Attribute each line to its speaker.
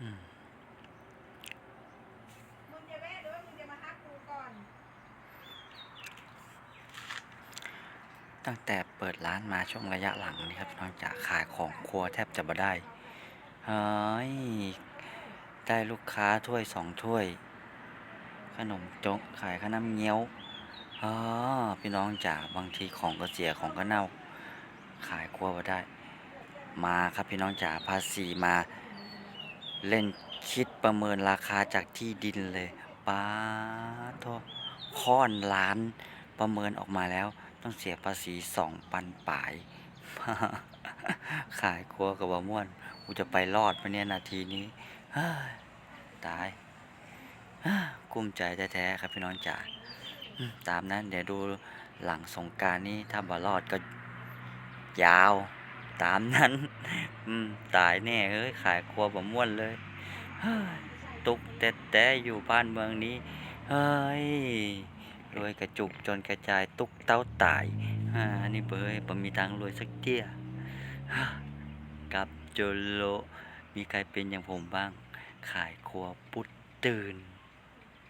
Speaker 1: อืม
Speaker 2: มึงจะแวะหรือว่ามึงจะมาฮักกูก่อน
Speaker 1: ตั้งแต่เปิดร้านมาช่วงระยะหลังนี่ครับนอกจากขายของครัวแทบจะบ่ได้เฮ้ยได้ลูกค้าถ้วย2 ถ้วย ขนมจกขายข้าวน้ำเงี้ยวอ๋อพี่น้องจ๋าบางทีของก็เสียของก็เน่าขายครัวบ่ได้มาครับพี่น้องจ๋าภาษีมาเล่นคิดประเมินราคาจากที่ดินเลยป้าโทค่อนล้านประเมินออกมาแล้วต้องเสียภาษี2,000ปลายขายครัวกับบ่ม่วนกูจะไปรอดไหมเนี่ยนาทีนี้เฮ้ยตายกุ้มใจแท้ๆครับพี่น้องจ๋าตามนั้นเดี๋ยวดูหลังสงกรานต์นี้ถ้าบ่รอดก็ยาวตามนั้นตายแน่เอ้ยขายครัวบ่ม่วนเลยเฮ้ยตุกแต่อยู่บ้านเมืองนี้เฮ้ยรวยกระจุกจนกระจายตุกเต้าตายนี่เบยบ่มีตังค์รวยสักเตี้ยกับโจโลมีใครเป็นอย่างผมบ้างขายครัวปุดตื่น